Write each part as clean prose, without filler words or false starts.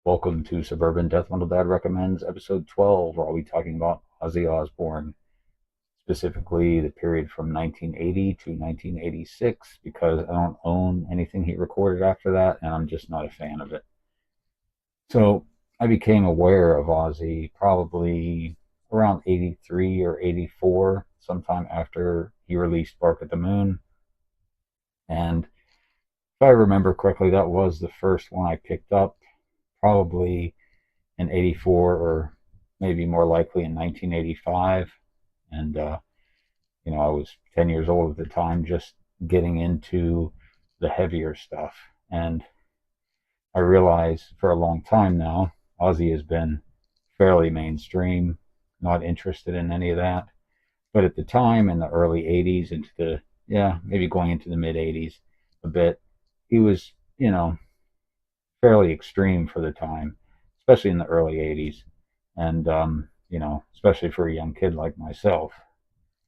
Welcome to Suburban Death Metal Dad Recommends, episode 12, where I'll be talking about Ozzy Osbourne, specifically the period from 1980 to 1986, because I don't own anything he recorded after that, and I'm just not a fan of it. So I became aware of Ozzy probably around 83 or 84, sometime after he released Bark at the Moon. And if I remember correctly, that was the first one I picked up, probably in 84 or maybe more likely in 1985. And, I was 10 years old at the time, just getting into the heavier stuff. And I realize for a long time now, Ozzy has been fairly mainstream, not interested in any of that. But at the time, in the early 80s, maybe going into the mid 80s a bit, he was, fairly extreme for the time, especially in the early 80s. And, especially for a young kid like myself.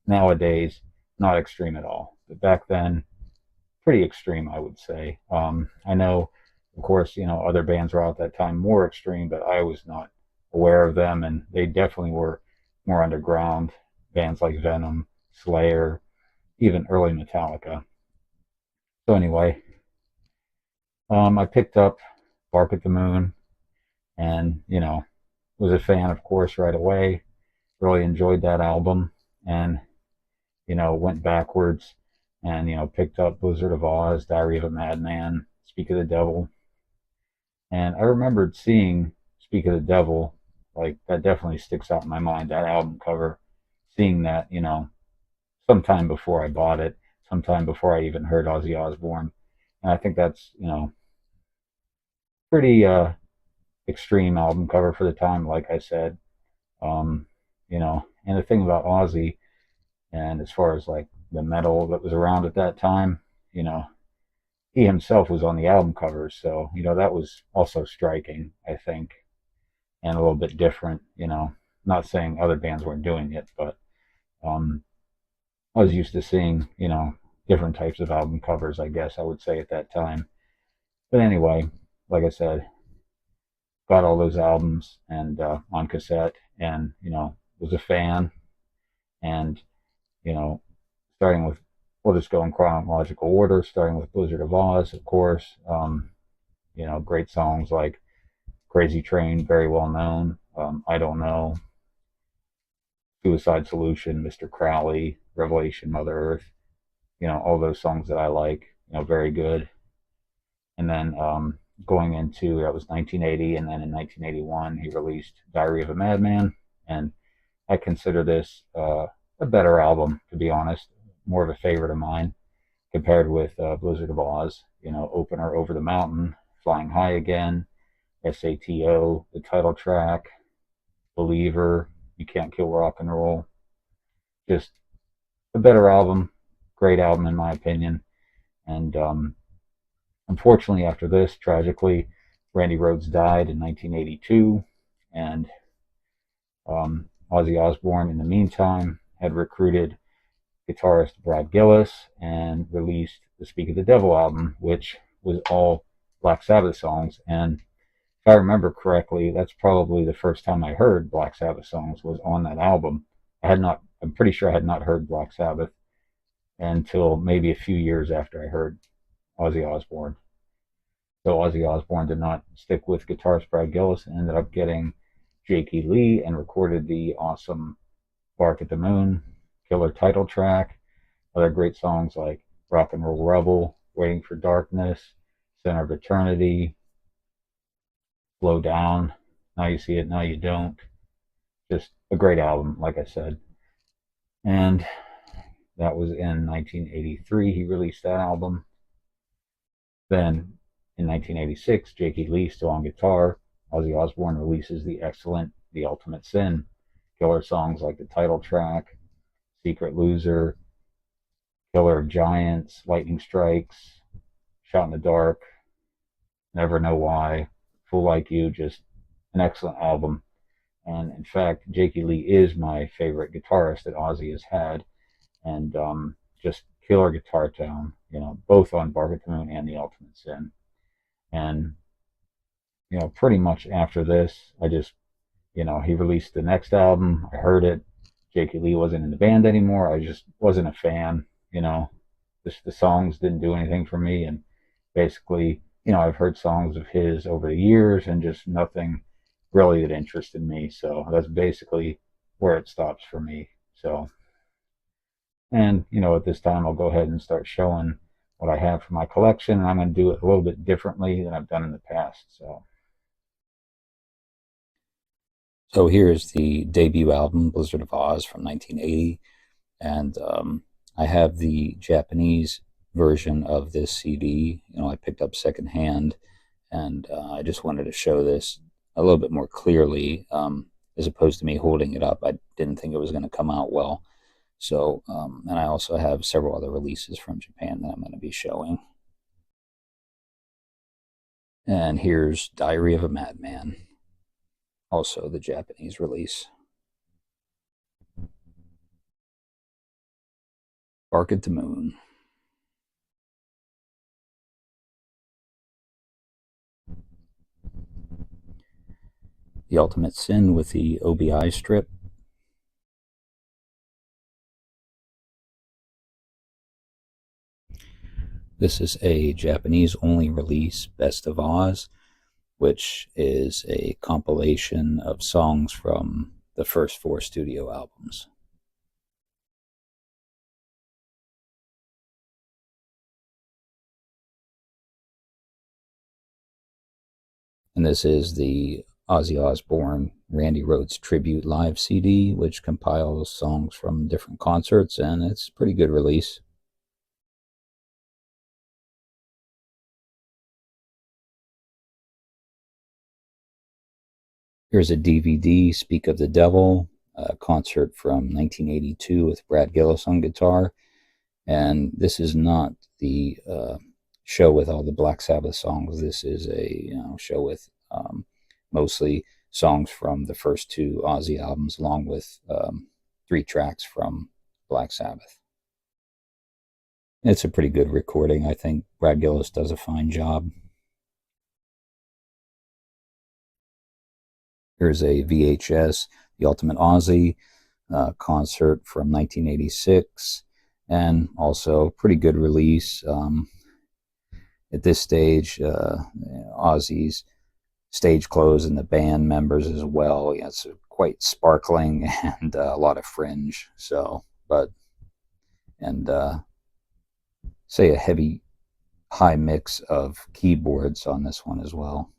Nowadays, not extreme at all. But back then, pretty extreme, I would say. I know, of course, other bands were out at that time more extreme, but I was not aware of them, and they definitely were more underground. Bands like Venom, Slayer, even early Metallica. So anyway, I picked up Bark at the Moon, and was a fan, of course, right away. Really enjoyed that album, and went backwards and picked up Blizzard of Oz, Diary of a Madman, Speak of the Devil, and I remembered seeing Speak of the Devil. Like, that definitely sticks out in my mind. That album cover, seeing that sometime before I bought it, sometime before I even heard Ozzy Osbourne, and I think that's pretty extreme album cover for the time, like I said. Um, and the thing about Ozzy, and as far as like the metal that was around at that time, you know, he himself was on the album covers, so that was also striking, I think, and a little bit different. Not saying other bands weren't doing it, but um, I was used to seeing different types of album covers, I guess I would say at that time. But anyway, like I said, got all those albums and on cassette, and was a fan, and you know, starting with, we'll just go in chronological order, starting with Blizzard of Oz, of course. Great songs like Crazy Train, very well known. I Don't Know, Suicide Solution, Mr. Crowley, Revelation, Mother Earth. All those songs that I like. Very good. And then going into, that was 1980, and then in 1981 he released Diary of a Madman, and I consider this a better album, to be honest. More of a favorite of mine compared with Blizzard of Oz. Opener, Over the Mountain, Flying High Again, SATO, the title track, Believer, You Can't Kill Rock and Roll. Just a better album, great album in my opinion. And unfortunately, after this, tragically, Randy Rhoads died in 1982, and Ozzy Osbourne, in the meantime, had recruited guitarist Brad Gillis and released the Speak of the Devil album, which was all Black Sabbath songs. And if I remember correctly, that's probably the first time I heard Black Sabbath songs was on that album. I'm pretty sure I had not heard Black Sabbath until maybe a few years after I heard Ozzy Osbourne. So Ozzy Osbourne did not stick with guitarist Brad Gillis and ended up getting Jakey Lee and recorded the awesome Bark at the Moon, killer title track, other great songs like Rock and Roll Rebel, Waiting for Darkness, Center of Eternity, Slow Down, Now You See It, Now You Don't. Just a great album, like I said. And that was in 1983. He released that album. Then in 1986, Jakey Lee, still on guitar, Ozzy Osbourne releases the excellent The Ultimate Sin. Killer songs like the title track, Secret Loser, Killer of Giants, Lightning Strikes, Shot in the Dark, Never Know Why, Fool Like You. Just an excellent album. And in fact, Jakey Lee is my favorite guitarist that Ozzy has had. And just killer guitar tone, both on Bark at the Moon and The Ultimate Sin. And pretty much after this, I just, he released the next album. I heard it. Jakey Lee wasn't in the band anymore. I just wasn't a fan. Just the songs didn't do anything for me. And basically, I've heard songs of his over the years and just nothing really that interested me. So that's basically where it stops for me. So, and, at this time, I'll go ahead and start showing what I have for my collection. And I'm going to do it a little bit differently than I've done in the past. So here's the debut album, Blizzard of Oz from 1980. And I have the Japanese version of this CD. I picked up secondhand, and I just wanted to show this a little bit more clearly, as opposed to me holding it up. I didn't think it was going to come out well. So, and I also have several other releases from Japan that I'm going to be showing. And here's Diary of a Madman, also the Japanese release. Bark at the Moon. The Ultimate Sin with the OBI strip. This is a Japanese-only release, Best of Oz, which is a compilation of songs from the first 4 studio albums. And this is the Ozzy Osbourne Randy Rhoads Tribute Live CD, which compiles songs from different concerts, and it's a pretty good release. Here's a DVD, Speak of the Devil, a concert from 1982 with Brad Gillis on guitar. And this is not the show with all the Black Sabbath songs. This is a show with mostly songs from the first 2 Ozzy albums, along with 3 tracks from Black Sabbath. It's a pretty good recording. I think Brad Gillis does a fine job. Here's a VHS, The Ultimate Ozzy concert from 1986, and also pretty good release. At this stage, Ozzy's stage clothes and the band members as well. Yeah, it's quite sparkling and a lot of fringe. So, and say a heavy, high mix of keyboards on this one as well.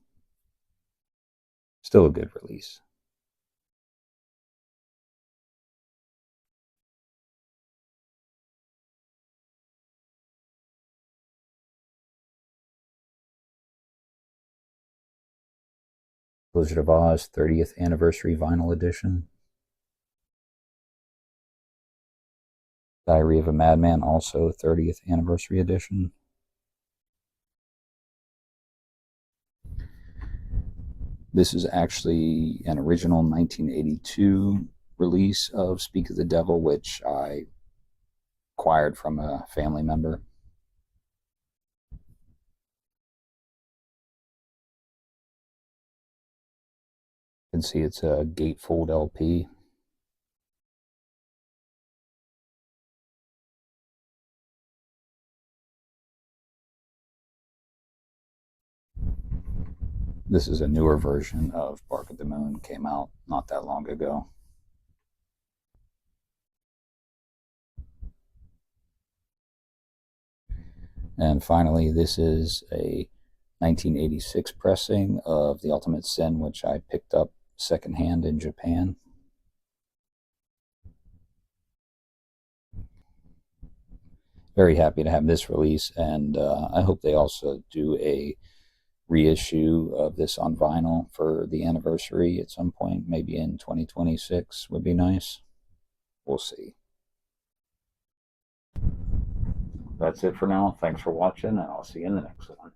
Still a good release. Blizzard of Oz 30th Anniversary Vinyl Edition. Diary of a Madman, also 30th Anniversary Edition. This is actually an original 1982 release of Speak of the Devil, which I acquired from a family member. You can see it's a gatefold LP. This is a newer version of Bark at the Moon, came out not that long ago. And finally, this is a 1986 pressing of The Ultimate Sin, which I picked up secondhand in Japan. Very happy to have this release, and I hope they also do a reissue of this on vinyl for the anniversary at some point, maybe in 2026 would be nice. We'll see. That's it for now. Thanks for watching, and I'll see you in the next one.